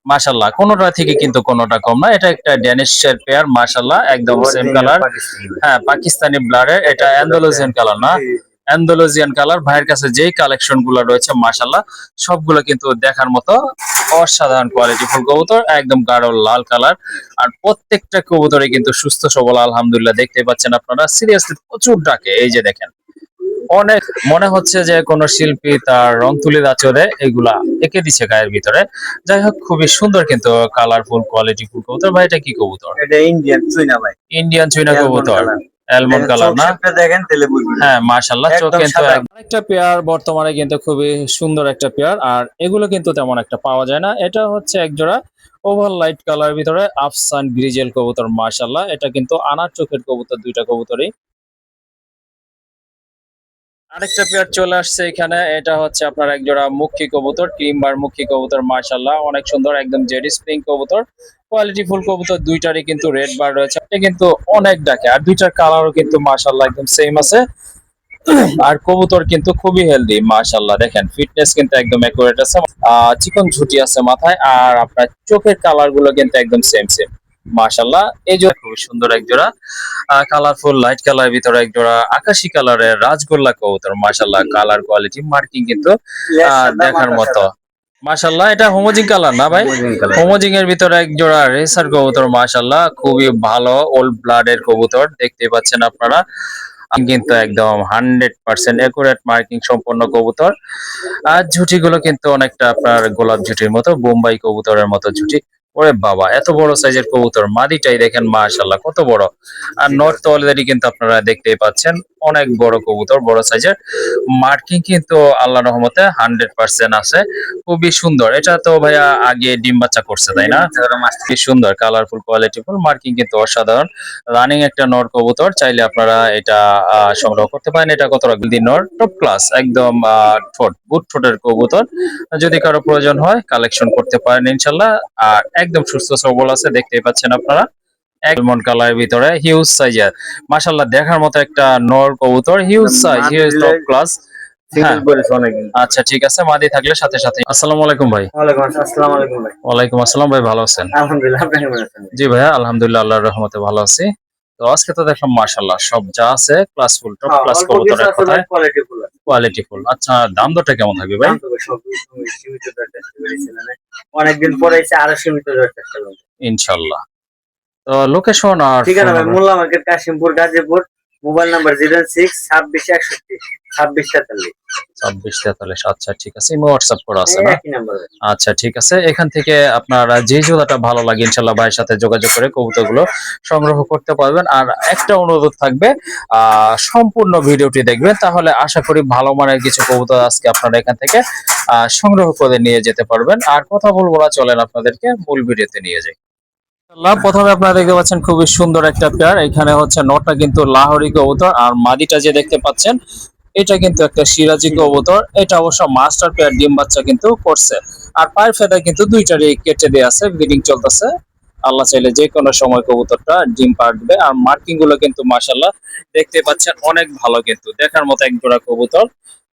মাশাআল্লাহ কোনোটা থেকে কিন্তু কোনোটা কম না। এটা একটা ড্যানিশের পেয়ার মাশাআল্লাহ একদম সেম অরিজিনাল কালার। পাকিস্তানি। হ্যাঁ, পাকিস্তানি ব্লাডের এটা অ্যান্ডালুসিয়ান কালার না? Andalusian colour. ভাইয়ের কাছে যেই কালেকশন গুলো রয়েছে মাশাআল্লাহ সবগুলো কিন্তু দেখার মতো অসাধারণ কোয়ালিটি ফুল কবুতর একদম গাঢ় লাল কালার। আর প্রত্যেকটা কবুতরই কিন্তু সুস্থ সবল আলহামদুলিল্লাহ দেখতে পাচ্ছেন আপনারা। সিরিয়াসলি প্রচুর ডাকে এই যে দেখেন। অনেক মনে হচ্ছে যে কোন শিল্পী তার রং তুলির আঁচড়ে এগুলা এঁকে দিছে গায়ের ভিতরে। যাই হোক খুবই সুন্দর কিন্তু কালারফুল কোয়ালিটি ফুল কবুতর। ভাই এটা কি কবুতর? এটা ইন্ডিয়ান চুইনা ভাই। ইন্ডিয়ান চুইনা অ্যালমন্ড কবুতর। কালার। অ্যালমন্ড দেখেন কালার চোখ না? শেপটা দেখেন তাহলে বুঝবেন। হ্যাঁ মাশাআল্লাহ চোখ একদম কিন্তু সাদা। আরেকটা পেয়ার বর্তমানে কিন্তু খুবই সুন্দর একটা পেয়ার। আর এগুলো কিন্তু তেমন একটা পাওয়া যায় না। এটা হচ্ছে একজোড়া ওভাল লাইট কালার ভিতরে আফসান গ্রিজেল কবুতর মাশাআল্লাহ। এটা কিন্তু আনার চোখের কবুতর দুইটা কবুতরই। আরেকটা পেয়ার চলে আসছে এখানে। এটা হচ্ছে আপনার একজোড়া মুখী কবুতর, ক্রিমবার মুখী কবুতর মাশাআল্লাহ অনেক সুন্দর একদম জেডি স্প্রিং কবুতর। কোয়ালিটি ফুল কবুতর দুইটারই কিন্তু রেড বার রয়েছে। এটা কিন্তু অনেক ডাকে আর দুইটার কালারও কিন্তু মাশাআল্লাহ একদম সেম আছে। আর কবুতর কিন্তু খুবই হেলদি মাশাআল্লাহ দেখেন ফিটনেস কিন্তু একদম একুরেট আছে। চিকন ঝুটি আছে মাথায় আর আপনার চোখের কালার গুলো কিন্তু একদম সেম সেম মাশাআল্লাহ। এই জোড়া খুবই সুন্দর এক জোড়া কালারফুল লাইট কালার ভিতরে এক জোড়া আকাশি কালারের রাজগোল্লা কবুতর মাশাআল্লাহ। কালার কোয়ালিটি মার্কিং কিন্তু লেজ সাদা দেখার মাথা মতো সাদা। মাশাআল্লাহ। এটা হোমোজিং কালার না ভাই? মজিন কালার। হোমোজিং এর ভিতরে এক জোড়া রেসার কবুতর মাশাআল্লাহ খুবই ভালো ওল্ড ব্লাড এর কবুতর দেখতে পাচ্ছেন আপনারা। কিন্তু একদম 100% একুরেট মার্কিং সম্পন্ন কবুতর। আর ঝুঁটিগুলো কিন্তু অনেকটা আপনার গোলাপ ঝুঁটির মতো বোম্বাই কবুতরের মতো ঝুঁটি। ওরে বাবা এত বড় সাইজের কবুতর মাদিটাই দেখেন মাশাআল্লাহ কত বড়। আর নর তো অলরেডি কিন্তু আপনারা দেখতেই পাচ্ছেন অনেক বড় কবুতর বড় সাইজের। মার্কিং কিন্তু আল্লাহর রহমতে 100% আছে। খুবই সুন্দর। এটা তো ভাইয়া আগে ডিম বাচ্চা করছে তাই না? কি সুন্দর কালারফুল কোয়ালিটিফুল মার্কিং কিন্তু অসাধারণ। রানিং একটা নর কবুতর চাইলে আপনারা এটা সংগ্রহ করতে পারেন। এটা কত রাখবেন দি নর টপ ক্লাস একদম ঠোঁট গুড ঠোঁটের কবুতর। যদি কারো প্রয়োজন হয় কালেকশন করতে পারেন ইনশাল্লাহ। আর একদম সুস্থ সবল আছে দেখতেই পাচ্ছেন আপনারা। এমন কালারের ভিতরে হিউজ সাইজের মাশাআল্লাহ দেখার মতো একটা নর কবুতর huge size huge top class. Single হ্যাঁ করেছে অনেকদিন। আচ্ছা ঠিক আছে মাদি থাকলে সাথে সাথে। আসসালামু আলাইকুম ভাই। ওয়ালাইকুম আসসালাম। আসসালামু আলাইকুম ভাই। ওয়ালাইকুম আসসালাম ভাই ভালো আছেন? আলহামদুলিল্লাহ আপনি কেমন আছেন ভাই? জি ভাইয়া আলহামদুলিল্লাহ আল্লাহর রহমতে ভালো আছি। তো আজকে তো দেখলাম মাশাআল্লাহ সব যা আছে ক্লাস ফুল টপ হ্যাঁ, ক্লাস অল্প কবুতর কিছু এক আছে ভাই কথায় কোয়ালিটি ফুল আছে। Quality full. আচ্ছা দাম দরটা কেমন থাকবে ভাই? দাম তো ভাই সব সীমিত দরে চেষ্টা করেছি মানে অনেকদিন পরে এসে আরো সীমিত দরে চেষ্টা করব। ইনশাআল্লাহ। তো লোকেশন আর ফোন ঠিকানা ভাই number? Molla market Kashimpur Gazipur. Mobile number 06 26 61 26 43। 2643 আচ্ছা ঠিক আছে ইমো হোয়াটসঅ্যাপ করা আছে এই না? একই নাম্বার ভাই। আচ্ছা ঠিক আছে এখান থেকে আপনারা যে জোড়াটা ভালো লাগে ইনশাআল্লাহ ভাইয়ের সাথে যোগাযোগ করে কবুতরগুলো সংগ্রহ করতে পারবেন। আর একটা অনুরোধ থাকবে সম্পূর্ণ ভিডিওটি দেখবেন তাহলে আশা করি ভালো মানের কিছু কবুতর আজকে আপনারা এখান থেকে সংগ্রহ করে নিয়ে যেতে পারবেন। আর কথা বলবো না চলেন আপনাদেরকে মূল ভিডিওতে নিয়ে যাই। প্রথমে আপনারা দেখতে পাচ্ছেন খুবই সুন্দর একটা পেয়ার। এখানে হচ্ছে নটটা কিন্তু লাহোরি কবুতর আর মাদিটা যে দেখতে পাচ্ছেন এটা কিন্তু একটা সিরাজি কবুতর। এটা অবশ্য মাস্টার পেয়ার ডিম বাচ্চা কিন্তু করছে। আর পায়ের ফেদা কিন্তু দুইটারই কেটে দেওয়া আছে ব্রিডিং চলতেছে। আল্লাহ চাইলে যে কোনো সময় কবুতরটা ডিম পাড়বে। আর মার্কিং গুলো কিন্তু মাশাআল্লাহ দেখতে পাচ্ছেন অনেক ভালো কিন্তু দেখার মতো এক জোড়া কবুতর।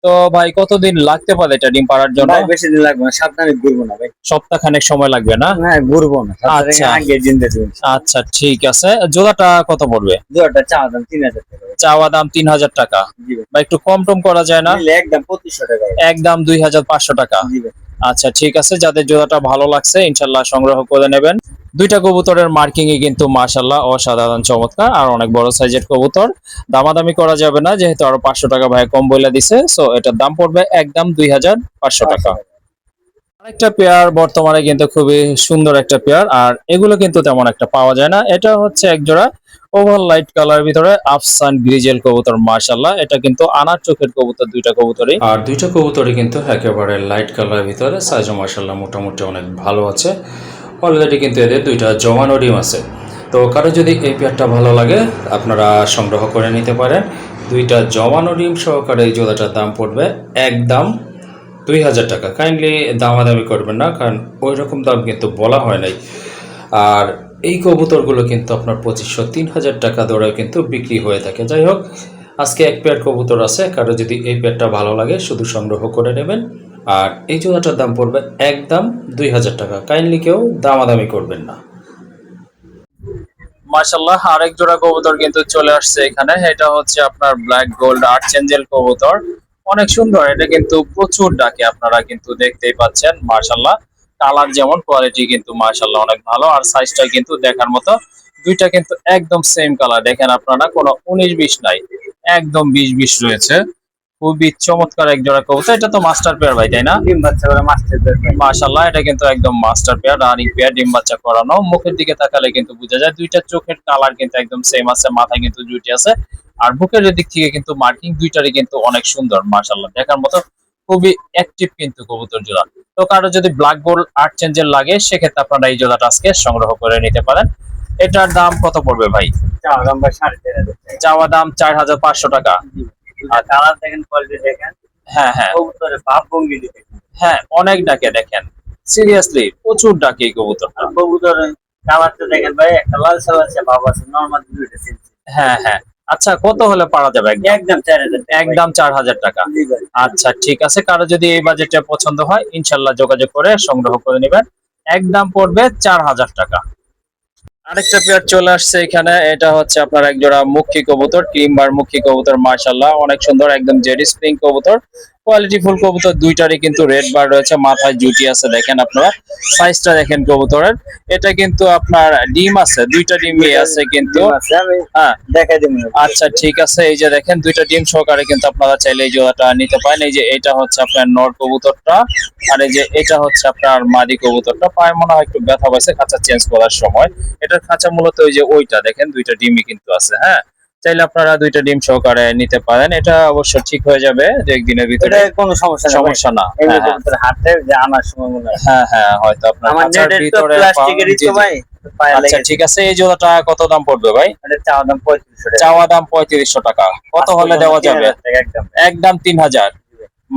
তো ভাই কতদিন লাগতে পারে এটা ডিম পাড়ার জন্য? ভাই বেশি দিন লাগবে না, সাবধানে ঘুরবো না ভাই। সপ্তাহখানেক সময় লাগবে না? হ্যাঁ ঘুরবো না, আচ্ছা আগে জিন্দে দেবেন। আচ্ছা ঠিক আছে। জোড়াটা কত পড়বে? দুটো চা দাম 3000 টাকা ভাই। চাওয়া দাম 3000 টাকা। জি ভাই। বা একটু কম টম করা যায় না? নিলে একদম 2500 টাকা ভাই। একদম 2500 টাকা। জি ভাই। আচ্ছা ঠিক আছে যাদের জোড়াটা ভালো লাগছে ইনশাল্লাহ সংগ্রহ করে নেবেন। দুইটা কবুতরের মার্কিং এ কিন্তু মাশাআল্লাহ অসাধারণ চমৎকার আর অনেক বড় সাইজের কবুতর। দামাদামি করা যাবে না যেহেতু আরো 500 টাকা ভাই কম বইলা দিছে। সো এটার দাম পড়বে একদম 2500 টাকা। আরেকটা পেয়ার বর্তমানে কিন্তু খুবই সুন্দর একটা পেয়ার আর এগুলো কিন্তু তেমন একটা পাওয়া যায় না। এটা হচ্ছে একজোড়া ওভাল লাইট কালার ভিতরে আফসান গ্রিজেল কবুতর মাশাআল্লাহ। এটা কিন্তু আনার চোখের কবুতর দুইটা কবুতরই। আর দুইটা কবুতরই কিন্তু একেবারে লাইট কালার ভিতরে সাইজও মাশাআল্লাহ মোটামুটি অনেক ভালো আছে। অলরেডি কিন্তু এদের দুইটা জমানো ডিম আছে। তো কারো যদি এই পেয়ারটা ভালো লাগে আপনারা সংগ্রহ করে নিতে পারেন। দুইটা জমানো ডিম সহকারে এই জোড়াটার দাম পড়বে একদম 2000 টাকা। কাইন্ডলি দামাদামি করবেন না কারণ ওই রকম দাম কিন্তু বলা হয় নাই। আর এই কবুতরগুলো কিন্তু আপনার 2500-3000 টাকা দরে কিন্তু বিক্রি হয়ে থাকে। যাই হোক আজকে এক পেয়ার কবুতর আছে কারো যদি এই পেয়ারটা ভালো লাগে শুধু সংগ্রহ করে নেবেন। আর এই জোড়াটার দাম পড়বে একদম 2000 টাকা। কাইন্ডলি কেউ দামাদামি করবেন না। মাশাআল্লাহ, আরেক জোড়া কবুতর কিন্তু চলে আসছে এখানে। এটা হচ্ছে আপনার ব্ল্যাক গোল্ড আর্চেঞ্জেল কবুতর, অনেক সুন্দর। এটা কিন্তু প্রচুর ডাকে, আপনারা কিন্তু দেখতেই পাচ্ছেন। মাশাআল্লাহ, কালার যেমন কোয়ালিটি কিন্তু মাশাআল্লাহ অনেক ভালো। আর সাইজটা কিন্তু দেখার মতো, দুইটা কিন্তু একদম সেম কালার। দেখেন আপনারা, কোনো 19-20 নাই, একদম 20-20 রয়েছে। খুবই চমৎকার এক জোড়া কবুতর। এটা তো মাস্টার পেয়ার ভাই, তাই না? ডিম বাচ্চা করে মাস্টার পেয়ার। মাশাআল্লাহ, এটা কিন্তু একদম মাস্টার পেয়ার, রানিং পেয়ার, ডিম বাচ্চা করানো। মুখের দিকে তাকালে কিন্তু বোঝা যায়, দুইটা চোখের কালার কিন্তু একদম সেম আছে, মাথায় কিন্তু জুটি আছে। আর বুকের দিক থেকে কিন্তু মার্কিং দুইটারই কিন্তু অনেক সুন্দর, মাশাআল্লাহ দেখার মতো। খুবই অ্যাক্টিভ কিন্তু কবুতর জোড়া। তো কারো যদি ব্ল্যাক গোল্ড আর্ট চেঞ্জের লাগে, সেক্ষেত্রে আপনারা এই জোড়াটা আজকে সংগ্রহ করে নিতে পারেন। এটার দাম কত পড়বে ভাই? চাওয়া দাম ভাই 4500 টাকা। চাওয়া দাম 4500 টাকা। আর কালার দেখেন, কোয়ালিটি দেখেন। হ্যাঁ হ্যাঁ কবুতরের ভাব ভঙ্গি দেখেন। হ্যাঁ, অনেক ডাকে, দেখেন সিরিয়াসলি প্রচুর ডাকে এই কবুতরটা। আর কবুতরের কালারটা দেখেন ভাই, একটা লাল সালাচ্ছে ভাব আছে, নরমাল দুইটা সেম। হ্যাঁ হ্যাঁ, আচ্ছা কত হলে পারা যাবে? একদম 4000 টাকা। একদম 4000 টাকা। জি ভাই। আচ্ছা ঠিক আছে, কারো যদি এই বাজেটে পছন্দ হয়, ইনশাল্লাহ যোগাযোগ করে সংগ্রহ করে নেবেন। একদম পড়বে 4000 টাকা। আরেকটা পেয়ার চলে আসছে এখানে। এটা হচ্ছে আপনার এক জোড়া মুখী কবুতর, ক্রিমবার মুখী কবুতর। মাশাআল্লাহ অনেক সুন্দর, একদম জেডি স্প্রিং কবুতর, কোয়ালিটি ফুল কবুতর। দুইটারই কিন্তু রেড বার রয়েছে, মাথায় জুটি আছে। দেখেন আপনারা সাইজটা দেখেন কবুতরের। এটা কিন্তু আপনার ডিম আছে, দুইটা ডিমই আছে কিন্তু। হ্যাঁ দেখাই দিন। আচ্ছা ঠিক আছে, এই যে দেখেন দুইটা ডিম সহকারে কিন্তু আপনারা চাইলে এই জোড়াটা নিতে পারেন। এই যে এটা হচ্ছে আপনার নর কবুতরটা, আর এই যে এটা হচ্ছে আপনার মাদি কবুতরটা। পায়ে মনে হয় একটু ব্যথা পাইছে খাঁচা চেঞ্জ করার সময়। এটার খাঁচা মূলত ওই যে ওইটা দেখেন, দুইটা ডিমই কিন্তু আছে। হ্যাঁ, চাইলে আপনারা দুইটা ডিম সহকারে নিতে পারেন। এটা অবশ্য ঠিক হয়ে যাবে দু একদিনের ভিতরে, কোনো সমস্যা না। সমস্যা না। হ্যাঁ হ্যাঁ হাতে যে আনার সময় মনে হয়। হ্যাঁ হ্যাঁ, হয়তো আপনার আমার খাঁচার নেটের তো ভিতরে প্লাস্টিকেরই তো ভাই, পায়ে আচ্ছা লেগেছে। ঠিক আছে, এই জোড়াটা কত দাম পড়বে ভাই? এটা চাওয়া দাম 3500 টাকা। চাওয়া দাম 3500 টাকা। কত হলে দেওয়া যাবে? একদম। একদম 3000।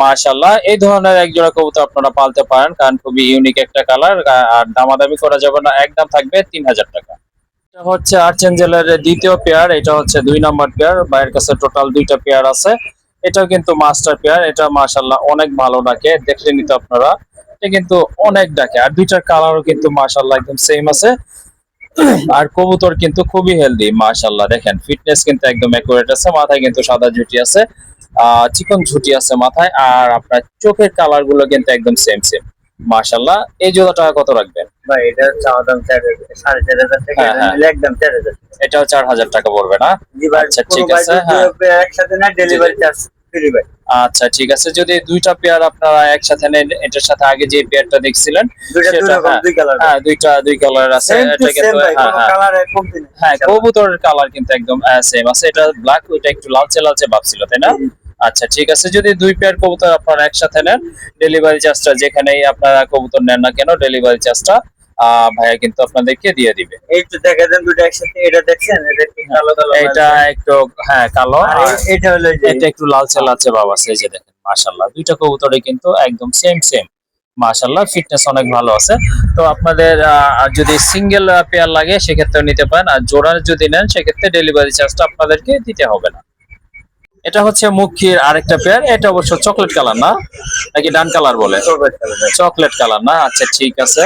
মাশাআল্লাহ, এই ধরনের এক জোড়া কবুতর আপনারা পালতে পারেন, কারণ খুবই ইউনিক একটা কালার। আর দামাদামি করা যাবে না, একদম থাকবে 3000 টাকা। এটা হচ্ছে আর্চেঞ্জেলের দ্বিতীয় পেয়ার। এটা হচ্ছে 2 নাম্বার পেয়ার। ভাইয়ের কাছে টোটাল দুইটা পেয়ার আছে। এটাও কিন্তু মাস্টার পেয়ার। এটা মাশাআল্লাহ অনেক ভালো ডাকে, দেখলে নিতে আপনারা। এটা কিন্তু অনেক ডাকে, আর দুইটার কালারও কিন্তু মাশাআল্লাহ একদম সেম আছে। আর কবুতর কিন্তু খুবই হেলদি, মাশাআল্লাহ দেখেন ফিটনেস কিন্তু একদম একুরেট আছে। মাথায় কিন্তু সাদা ঝুটি আছে, চিকন ঝুটি আছে মাথায়। আর আপনার চোখের কালার গুলো কিন্তু একদম সেম সেম, মাশাআল্লাহ। এই জোড়াটা কত রাখবেন ভাই? এটা চাওয়া দাম 4500 টাকা। হ্যাঁ, হ্যাঁ। একদম 4000 টাকা। এটাও 4000 টাকা পড়বে না? জি ভাই। আচ্ছা কোনো ঠিক ভাই আছে। যদি হ্যাঁ একসাথে না, ডেলিভারি চার্জ ফ্রি ভাই। আচ্ছা ঠিক আছে, যদি দুইটা পেয়ার আপনারা একসাথে নেন, এটার সাথে আগে যে পেয়ারটা দেখছিলেন দুইটা দুই সেটা, রকম, হ্যাঁ দুই কালার। হ্যাঁ দুইটা দুই কালার আছে। সেম টু এটা সেম কিন্তু ভাই, হ্যাঁ কোনো হ্যাঁ কালারে কমতি নেই। হ্যাঁ, কবুতরের কালার কিন্তু একদম সেম আছে। এটা ব্ল্যাক, ওইটা একটু লালচে লালচে ভাব ছিল, তাই না? আচ্ছা ঠিক আছে, যদি দুই পেয়ার কবুতর আপনারা একসাথে নেন, ডেলিভারি চার্জটা যেখানেই আপনারা কবুতর নেন না কেন, ডেলিভারি চার্জটা ভাইয়া কিন্তু আপনাদেরকে দিয়ে দিবে। এই তো দেখা যান দুটো একসাথে। এটা দেখছেন, এটা একটু কালো কালো, এটা একটু হ্যাঁ কালো, আর আর এটা হলো এই যে এটা একটু লালচে লালচে ভাব আছে। এই যে দেখেন মাশাআল্লাহ, দুইটা কবুতরই কিন্তু একদম সেম সেম, মাশাআল্লাহ ফিটনেস অনেক ভালো আছে। তো আপনাদের যদি সিঙ্গেল পেয়ার লাগে সেক্ষেত্রে নিতে পারেন, আর জোড়া যদি নেন সেক্ষেত্রে ডেলিভারি চার্জটা আপনাদেরকে দিতে হবে না। এটা হচ্ছে মুখির আরেকটা পেয়ার। এটা অবশ্য চকলেট কালার না, নাকি ডান কালার বলে? চকলেট কালার না? আচ্ছা ঠিক আছে,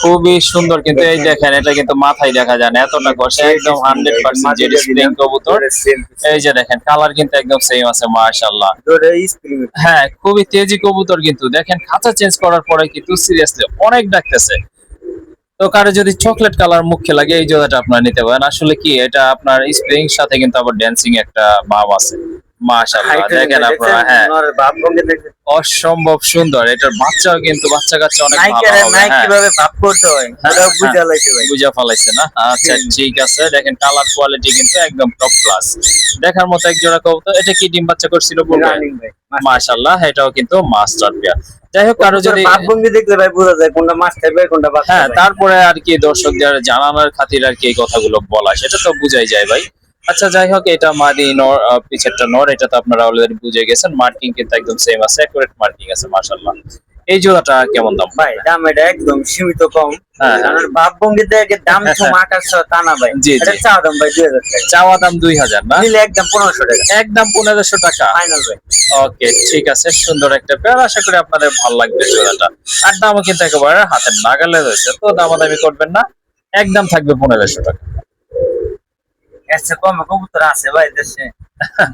খুবই সুন্দর। কিন্তু এই দেখেন, এটা কিন্তু মাথায় দেখা যায় না, এতটা কষে, একদম 100% জেডি স্প্রিং কবুতর। এই যে দেখেন কালার কিন্তু একদম সেম আছে, মাশাআল্লাহ। হ্যাঁ, খুবই তেজি কবুতর কিন্তু। দেখেন খাঁচা চেঞ্জ করার পরে কিন্তু সিরিয়াসলি অনেক ডাকতেছে। তো কারো যদি চকলেট কালার মুখে লাগে, এই জোড়াটা আপনারা নিতে পারেন। আসলে কি, এটা আপনার স্প্রিং সাথে কিন্তু আবার ড্যান্সিং একটা ভাব আছে, মাশাআল্লাহ দেখেন আপনারা। হ্যাঁ, অসম্ভব সুন্দর। এটার বাচ্চাও কিন্তু, বাচ্চা কাচ্চা অনেক ভালো হবে। হ্যাঁ কিভাবে ভাব করতে হয় ওটা বুঝা লাগছে ভাই। বুঝা ফেলাইছে না? আচ্ছা ঠিক আছে, দেখেন কালার কোয়ালিটি কিন্তু একদম টপ ক্লাস, দেখার মতো এক জোড়া কবুতর। এটা কি ডিম বাচ্চা করছিল বলবেন? রানিং ভাই। মাশাআল্লাহ, এটাও কিন্তু মাস্টার পেয়ার। যাই হোক, কারো যদি ভাব ভঙ্গি দেখলে ভাই বোঝা যায় কোনটা মাস্টার ভাই, কোনটা বাচ্চা হ্যাঁ, ভাই। তারপরে আর কি দর্শকদের জানানোর খাতির আর কি এই কথাগুলো বলা, সেটা তো বুঝাই যায় ভাই। আচ্ছা যাই হোক, এটা মাদি নর, পিছেরটা নর। এটা তো আপনারা অলরেডি বুঝে গেছেন। মার্কিং কিন্তু একদম সেম আছে, একুরেট মার্কিং আছে, মাশাআল্লাহ। এই জোড়াটা কেমন দাম? ভাই দাম এটা একদম সীমিত কম। হ্যাঁ, হ্যাঁ। কারণ ভাব ভঙ্গিতে দাম তো আকাশ তা না ভাই। জি, এটা জি। চাওয়া দাম ভাই 2000 টাকা। চাওয়া দাম 2000 না? নিলে একদম 1500 টাকা একদম 1500 টাকা। ফাইনাল ভাই। ওকে, ঠিক আছে। সুন্দর একটা পেয়ার, আশা করি আপনাদের ভালো লাগবে জোড়াটা। আর দামও কিন্তু একেবারে হাতের নাগালে রয়েছে, তো দামাদামি করবেন না, একদম থাকবে 1500 টাকা। এর চেয়ে কম কবুতর আছে ভাই দেশে।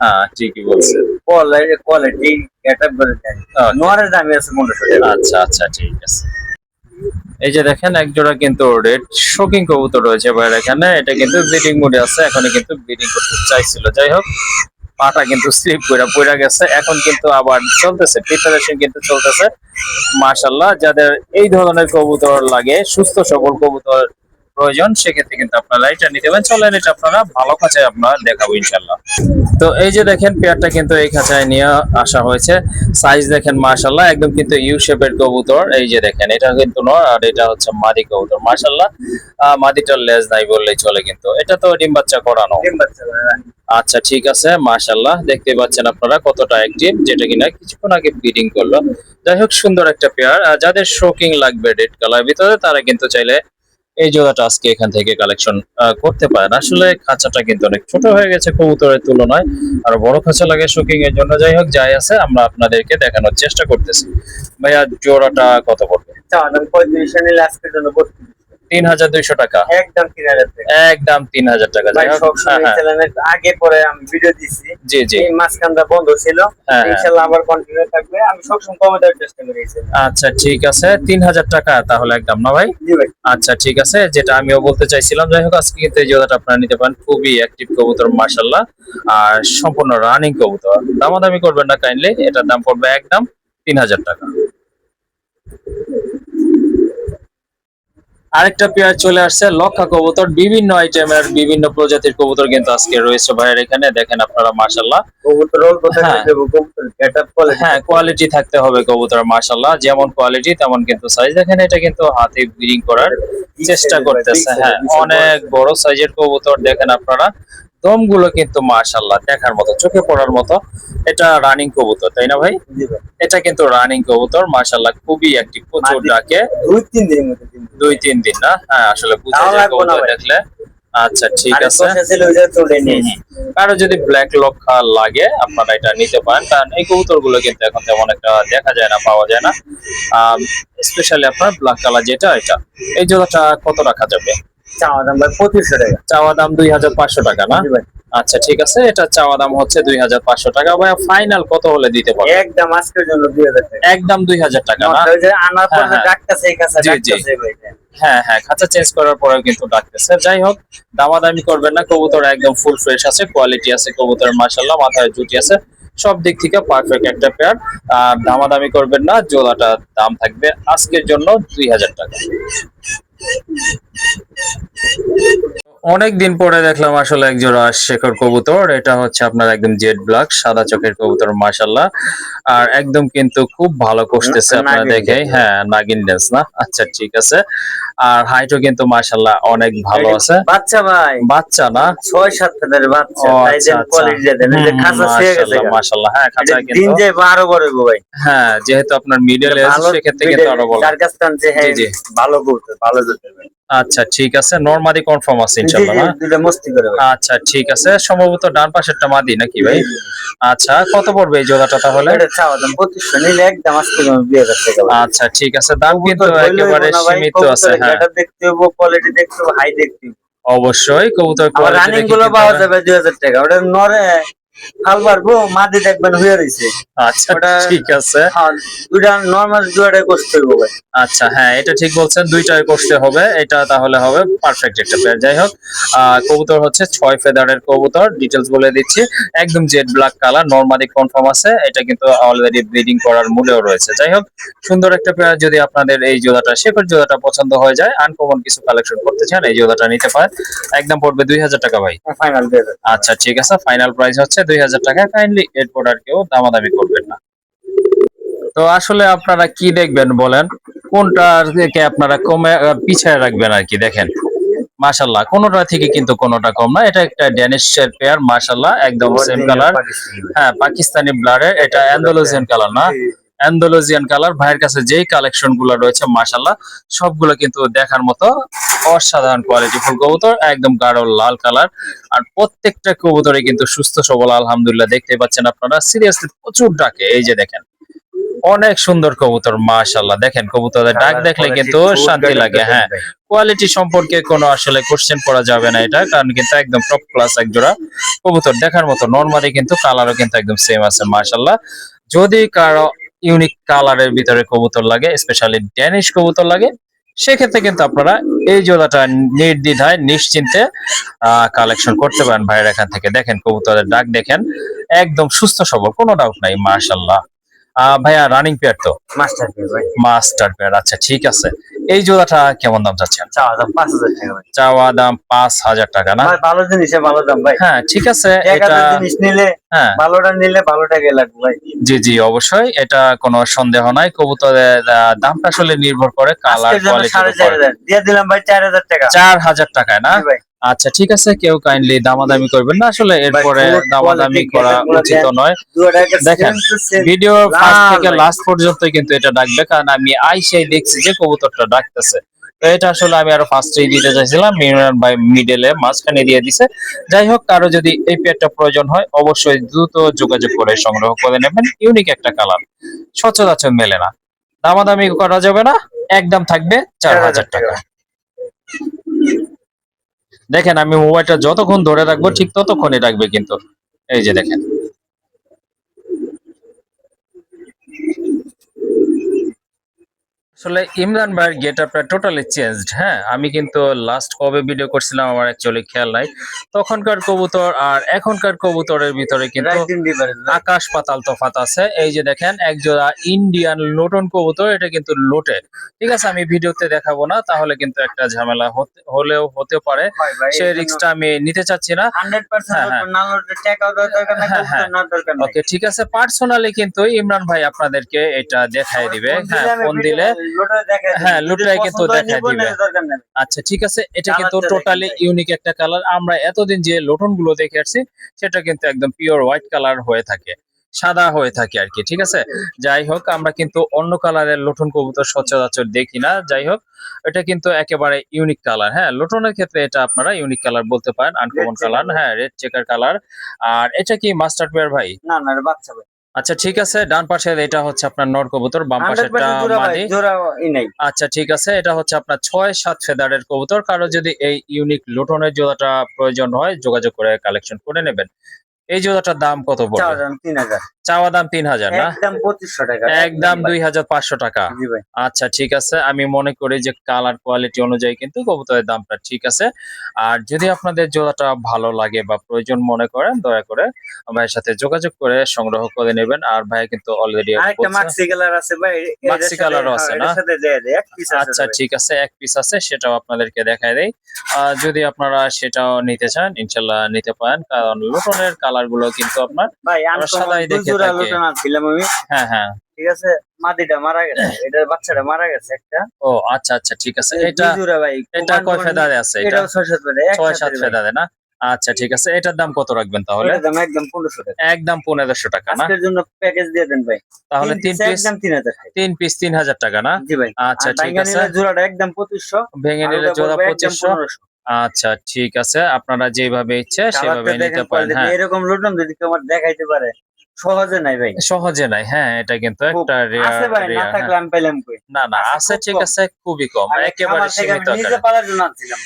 হ্যাঁ, ঠিকই বলছেন। কোয়ালিটি এটা বলে দেন। Okay. নোয়ারের দামই আছে 1500 টাকা। আচ্ছা, আচ্ছা, ঠিক আছে। এই যে দেখেন এক জোড়া কিন্তু রেড শোকিং কবুতর রয়েছে ভাইয়ের এখানে, এটা কিন্তু ব্রিডিং মোডে আছে, এখনো কিন্তু ব্রিডিং করতে চাইছিল। যাই হোক, পাটা কিন্তু স্লিপ করে পড়ে গেছে, এখন কিন্তু আবার চলতেছে, প্রিপারেশন কিন্তু চলতেছে। মাশাআল্লাহ, যাদের এই ধরনের কবুতর লাগে, সুস্থ সবল কবুতর প্রয়োজন, সেক্ষেত্রে কিন্তু আপনারা এটা নিতে পারেন। চলেন, এটা আপনারা ভালো খাঁচায় আপনারা দেখাবো ইনশাল্লাহ। তো এই যে দেখেন পেয়ারটা কিন্তু এই খাঁচায় নিয়ে আসা হয়েছে। সাইজ দেখেন মাশাআল্লাহ, একদম কিন্তু ইউ শেপের কবুতর। এই যে দেখেন, এটা কিন্তু নর আর এটা হচ্ছে মাদি কবুতর। মাশাআল্লাহ, মাদিটার লেজ নাই বললেই চলে, কিন্তু এটা তো ডিম বাচ্চা করানো। ডিম বাচ্চা ভাই। আচ্ছা, ঠিক আছে। মাশাআল্লাহ, দেখতে পাচ্ছেন আপনারা কতটা অ্যাক্টিভ, যেটা কিনা কিছুক্ষণ আগে ব্রিডিং করলো। যাই হোক, সুন্দর একটা পেয়ার। যাদের শোকিং লাগবে রেড কালার ভিতরে, তারা কিন্তু চাইলে এই জোড়াটা আজকে এখান থেকে কালেকশন করতে পারেন। আসলে খাঁচাটা কিন্তু অনেক ছোট হয়ে গেছে কবুতরের তুলনায়, আর বড় খাঁচা লাগে শোকিং এর জন্য। যাই হোক, যাই আছে, আমরা আপনাদেরকে দেখানোর চেষ্টা করতেছি। ভাইয়া, জোড়াটা কত পড়বে? চাওয়া দাম 35 নিলে আজকের জন্য 3200 টাকা। একদম 3000 টাকা। একদম 3000 টাকা। ভাই যাই হোক, সবসময় হ্যাঁ, চ্যানেলের আগে পরে আমি ভিডিও দিছি। জি, জি। এই মাঝখানটা বন্ধ ছিল। হ্যাঁ, হ্যাঁ। ইনশাআল্লাহ আবার কন্টিনিউ থাকবে। আমি সবসময় কমে দেওয়ার চেষ্টা করি। আচ্ছা, ঠিক আছে। 3000 টাকা তাহলে একদম না ভাই? জি ভাই। আচ্ছা, ঠিক আছে, যেটা আমিও বলতে চাইছিলাম। যাই হোক, আজকে কিন্তু এই জোড়াটা আপনারা নিতে পারেন, খুবই অ্যাক্টিভ কবুতর মাশাআল্লাহ, আর সম্পূর্ণ রানিং কবুতর। দামাদামি করবেন না কাইন্ডলি, এটার দাম পড়বে একদম 3000 টাকা। আরেকটা পেয়ার চলে আসছে, লক্ষা কবুতর। বিভিন্ন আইটেমের বিভিন্ন প্রজাতির কবুতর কিন্তু আজকে রয়েছে ভাইয়ের এখানে, দেখেন আপনারা মাশাআল্লাহ। কবুতর অল্প থাকলে হ্যাঁ। দেবো, কবুতর গেটআপ কোয়ালিটি। হ্যাঁ, কোয়ালিটি থাকতে হবে কবুতর মাশাআল্লাহ, যেমন কোয়ালিটি তেমন কিন্তু সাইজ। দেখেন, এটা কিন্তু হাতে ব্রিডিং করার চেষ্টা করতেছে। হ্যাঁ, অনেক বড় সাইজের কবুতর। দেখেন আপনারা, দমগুলো কিন্তু মাশাআল্লাহ দেখার মতো, চোখে পড়ার মতো। এটা রানিং কবুতর, তাই না ভাই? জি ভাই। এটা কিন্তু রানিং কবুতর মাশাআল্লাহ, খুবই অ্যাক্টিভ, প্রচুর ডাকে। 2-3 দিনের মধ্যে দিন। 2-3 দিন না? হ্যাঁ, আসলে বুঝা তাও যায় লাগবে না কবুতর ভাই। দেখলে। আচ্ছা, ঠিক আরে আছে। বসে ছিল ওই যে চলে নিয়েছি। কারো যদি ব্ল্যাক লক্ষা লাগে, আপনারা এটা নিতে পারেন, কারণ এই কবুতর গুলো কিন্তু এখন তেমন একটা দেখা যায় না, পাওয়া যায় না। স্পেশালি আপনার ব্ল্যাক কালার যেটা, এটা এই জোড়াটা কত রাখা যাবে? চাওয়া দাম ভাই 2500 টাকা। চাওয়া দাম 2500 টাকা না? জি ভাই। আচ্ছা, ঠিক আছে, এটা চাওয়া দাম হচ্ছে 2500 টাকা। ভাই, ফাইনাল কত হলে দিতে পারবেন? একদম আজকের জন্য 2000 টাকা। একদম 2000 টাকা না? ওই যে আনার পর হ্যাঁ, হ্যাঁ। ডাকতেছে এই কাছে জি, জি। ডাকতেছে ভাই। হ্যাঁ, হ্যাঁ, খাঁচা চেঞ্জ করার পরেও কিন্তু ডাকতেছে। যাই হোক, দামাদামি করবেন না, কবুতর একদম ফুল ফ্রেশ আছে, কোয়ালিটি আছে কবুতরের মাশাআল্লাহ, মাথায় জুটি আছে, সব দিক থেকে পারফেক্ট একটা পেয়ার। আর দামাদামি করবেন না, জোড়াটার দাম থাকবে আজকের জন্য 2000 টাকা। অনেক দিন পরে দেখলাম আসলে এক জোড়া শেখর কবুতর। এটা হচ্ছে আপনার একদম জেড ব্ল্যাক, সাদা চোখের কবুতর মাশাআল্লাহ, আর একদম কিন্তু খুব ভালো কষতেছে আপনারা নাগিন দেখে। হ্যাঁ, নাগিন ড্যান্স না? আচ্ছা, ঠিক আছে। আর হাইটও কিন্তু মাশাআল্লাহ অনেক ভালো আছে। বাচ্চা ভাই বাচ্চা না? 6-7 দিনের বাচ্চা। ও, তাই আচ্ছা, দেন আচ্ছা। কোয়ালিটি দেন। এই যে খাসা ছেয়ে গেছে। মাশাআল্লাহ, মাশাআল্লাহ। হ্যাঁ, খাঁচা দিন কিন্তু যে 12 বড় হইবো ভাই। হ্যাঁ, যেহেতু আপনার মিডল এজ, ভালো সেক্ষেত্রে কিন্তু আরো বড়। যার কাছ থেকে হ্যাঁ জি, জি। ভালো কবুতর, ভালো কবুতর ভাই। আচ্ছা, ঠিক আছে। নরমাদি কনফার্ম আছে জি ইনশাআল্লাহ জি, না? দুইটা মস্তি করে ভাই। আচ্ছা, ঠিক আছে। সম্ভবত ডান পাশেরটা মাদি নাকি ভাই? আচ্ছা, কত পড়বে এই জোড়াটা তাহলে? এটা চাওয়া দাম 2500 নিলে একদম আজকের জন্য 2000 টাকা ভাই। আচ্ছা, ঠিক আছে। দাম কিন্তু কবুতর হইলো একেবারে না ভাই, সীমিত আছে। কবুতরের হ্যাঁ, গেটআপ দেখতে হবে, কোয়ালিটি দেখতে হবে, হাই দেখতে হবে। অবশ্যই কবুতর আবার কোয়ালিটি রানিং দেখে গুলো কিনতে পাওয়া হবে। যাবে 2000 টাকা। ওটা নরে হাল পারবো, মাদি দেখবেন হয়ে রয়েছে। আচ্ছা, ওটা ঠিক আছে। হ্যাঁ, দুইটা নরমাল দুইটাই করতে হবে ভাই। আচ্ছা, হ্যাঁ, এটা ঠিক বলছেন, দুইটাই করতে হবে। এটা তাহলে হবে পারফেক্ট একটা পেয়ার। যাই হোক, কবুতর হচ্ছে 6 ফেদারের কবুতর, ডিটেলস বলে দিচ্ছি। একদম jet black colour, normally confirm আছে। এটা কিন্তু অলরেডি ব্রিডিং করার মুডেও রয়েছে। যাই হোক, সুন্দর একটা পেয়ার। যদি আপনাদের এই জোড়াটা, শেখর জোড়াটা পছন্দ হয়ে যায়, আনকমন কিছু কালেকশন করতে চান, এই জোড়াটা নিতে পারেন। একদম পড়বে 2000 টাকা ভাই। ফাইনাল 2000। আচ্ছা, ঠিক আছে। ফাইনাল প্রাইস হচ্ছে 2000 টাকা। কাইন্ডলি এরপর আর কেউ দামাদামি করবেন না। তো আসলে আপনারা কি দেখবেন বলেন, কোনটার থেকে আপনারা কমে পিছায় রাখবেন আর কি। দেখেন মাশাআল্লাহ, কোনোটা থেকে কিন্তু কোনোটা কম না। এটা একটা ড্যানিশের পেয়ার মাশাআল্লাহ, একদম সেম কালার। হ্যাঁ, পাকিস্তানি ব্লাডের, এটা অ্যান্ডালুসিয়ান কালার না? Andalusian colour. ভাইয়ের কাছে যেই কালেকশন গুলো রয়েছে মাশাআল্লাহ সবগুলো কিন্তু দেখার মতো অসাধারণ কোয়ালিটি ফুল কবুতর, একদম গাঢ় লাল কালার। আর প্রত্যেকটা কবুতরে কিন্তু সুস্থ সবল আলহামদুলিল্লাহ, দেখতে পাচ্ছেন আপনারা। সিরিয়াসলি প্রচুর ডাকে, এই যে দেখেন অনেক সুন্দর কবুতর মাশাআল্লাহ। দেখেন কবুতরের ডাক দেখলে কিন্তু শান্তি লাগে। হ্যাঁ, কোয়ালিটি সম্পর্কে কোনো আসলে কোশ্চেন করা যাবে না এটা, কারণ কিন্তু একদম টপ ক্লাস এক জোড়া কবুতর দেখার মতো। নরমালি কিন্তু কালারও কিন্তু একদম সেম আছে মাশাআল্লাহ। যদি কারো ইউনিক কালারের ভিতরে কবুতর লাগে, স্পেশালি ড্যানিশ কবুতর লাগে, সেক্ষেত্রে কিন্তু আপনারা এই জোড়াটা নির্দ্বিধায় নিশ্চিন্তে কালেকশন করতে পারেন ভাইয়ের এখান থেকে। দেখেন কবুতরের ডাক দেখেন, একদম সুস্থ সবল, কোনো ডাউট নাই মাশাআল্লাহ। ভাইয়া রানিং পেয়ার তো? মাস্টার পেয়ার ভাই। মাস্টার পেয়ার, আচ্ছা ঠিক আছে। এই জোড়াটা কেমন দাম চাচ্ছেন? চাওয়া দাম 5,000 টাকা ভাই। চাওয়া দাম 5,000 টাকা না? ভাই ভালো জিনিসে ভালো দাম ভাই। হ্যাঁ ঠিক আছে, এটা জিনিস নিলে, হ্যাঁ ভালোটা নিলে ভালো টাকাই লাগবে ভাই। জি জি অবশ্যই, এটা কোনো সন্দেহ নাই। কবুতরের দামটা আসলে নির্ভর করে কালার কোয়ালিটির উপর। 4,500 দিয়ে দিলাম ভাই 4,000 টাকা। 4,000 টাকায় না? জি ভাই। আচ্ছা ঠিক আছে, কেউ কাইন্ডলি দামাদামি করবেন না, আসলে এরপরে ভাই, দামাদামি করা উচিত নয়। দেখেন ভিডিও ফার্স্ট থেকে লাস্ট পর্যন্ত কিন্তু এটা ডাকবে, কারণ আমি আইসাই দেখছি যে কবুতরটা ডাকতেছে। তো এটা আসলে আমি আরো ফার্স্টেই দিতে চাইছিলাম, মিরান ভাই মিডলে মাঝখানে দিয়ে দিছে। যাই হোক, কারো যদি এই পেয়ারটা প্রয়োজন হয় অবশ্যই দ্রুত যোগাযোগ করে সংগ্রহ করে নেবেন। ইউনিক একটা কালার, সচরাচর মেলে না। দামাদামি করা যাবে না, একদম থাকবে 4,000 টাকা। দেখেন আমি মোবাইলটা যতক্ষণ ধরে রাখবো ঠিক ততক্ষণই রাখবে কিন্তু। এই যে দেখেন আসলে ইমরান ভাইয়ের গেট আপটা টোটালি চেঞ্জড। হ্যাঁ, আমি কিন্তু লাস্ট কবে ভিডিও করছিলাম আমার অ্যাকচুয়ালি খেয়াল নাই। তখনকার কবুতর আর এখনকার কবুতরের ভিতরে কিন্তু আকাশ পাতাল তফাৎ আছে। এই যে দেখেন একজোড়া ইন্ডিয়ান লোটন কবুতর, এটা কিন্তু লোটে। ঠিক আছে, আমি ভিডিওতে দেখাবো না, তাহলে কিন্তু একটা ঝামেলা হলেও হতে পারে, সেই রিস্কটা আমি নিতে চাচ্ছি না। 100% না লোটে টাকাও দরকার না, কবুতর না দরকার না। ওকে ঠিক আছে, পার্সোনালি কিন্তু ইমরান ভাই আপনাদেরকে এটা দেখায় দিবে। হ্যাঁ, ফোন দিলে হ্যাঁ লুটরাই কিন্তু দেখায় দিবে। আচ্ছা ঠিক আছে, এটা কিন্তু টোটালি ইউনিক একটা কালার। আমরা এতদিন যে লোটন গুলো দেখে আসছি সেটা কিন্তু একদম পিওর হোয়াইট কালার হয়ে থাকে, সাদা হয়ে থাকে আর কি। ঠিক আছে, যাই হোক আমরা কিন্তু অন্য কালারের লোটন কবুতর সচরাচর দেখি না। যাই হোক, এটা কিন্তু একেবারে ইউনিক কালার। হ্যাঁ, লোটনের ক্ষেত্রে এটা আপনারা ইউনিক কালার বলতে পারেন, আনকমন কালার। হ্যাঁ, রেড চেকার কালার। আর এটা কি মাস্টার পেয়ার ভাই? না না, বাচ্চা ভাই। আচ্ছা ঠিক আছে, ডান পাশে এটা হচ্ছে আপনার নর কবুতর, বাম পাশেরটা মাদি। আচ্ছা ঠিক আছে, এটা হচ্ছে আপনার 6-7 ফেদারের কবুতর। কারো যদি এই ইউনিক লোটনের জোড়াটা প্রয়োজন হয় যোগাযোগ করে কালেকশন করে নেবেন। এই জোড়াটার দাম কত পড়বে? চাওয়া দাম 3,000 না? একদম 2,500 টাকা। একদম 2,500 টাকা। জি ভাই। আচ্ছা ঠিক আছে, আমি মনে করি যে কালার কোয়ালিটি অনুযায়ী কিন্তু কবুতরের দামটা ঠিক আছে। আর যদি আপনাদের জোড়াটা ভালো লাগে বা প্রয়োজন মনে করেন, দয়া করে ভাইয়ের সাথে যোগাযোগ করে সংগ্রহ করে নেবেন। আর ভাই কিন্তু অলরেডি আরেকটা মাক্সি কালার আছে ভাই, মাক্সি কালারও আছে না? এক পিস আছে। আচ্ছা ঠিক আছে, এক পিস আছে, সেটাও আপনাদেরকে দেখায় দেই। যদি আপনারা সেটাও নিতে চান ইনশাল্লাহ নিতে পারেন, কারণ লোটনের কালার গুলো কিন্তু আপনার ভাই সাদাই দেখে থাকে। লোটন আনছিলাম আমি। হ্যাঁ হ্যাঁ ঠিক আছে, মাদিটা মারা গেছে, এটার বাচ্চাটা মারা গেছে একটা। ও আচ্ছা আচ্ছা ঠিক আছে, এটা কয় ফেদারে আছে? এটা 6-7 ফেদারে না? আচ্ছা ঠিক আছে, এটার দাম কত রাখবেন তাহলে? এটার দাম একদম 1500 টাকা। একদম 1500 টাকা না? আজকের জন্য প্যাকেজ দিয়ে দেন ভাই। তাহলে 3 পিস একদম 3000 টাকা। 3 পিস 3,000 টাকা না? জি ভাই। আচ্ছা ঠিক আছে, জোড়াটা একদম 2500, ভেঙে নিলে জোড়া 2500। আচ্ছা ঠিক আছে, আপনারা যেভাবে ইচ্ছে সেভাবে নিতে পারেন। হ্যাঁ, এরকম লোটন যদি কেউ আমার দেখাইতে পারে, সহজে নাই ভাই, সহজে নাই। হ্যাঁ, এটা কিন্তু একটা আছে ভাই, না থাকলে আমি পাইলাম কই। না না আছে, ঠিক আছে, খুবই কম, একেবারে সীমিত নিজে পালার জন্য আনছিলাম।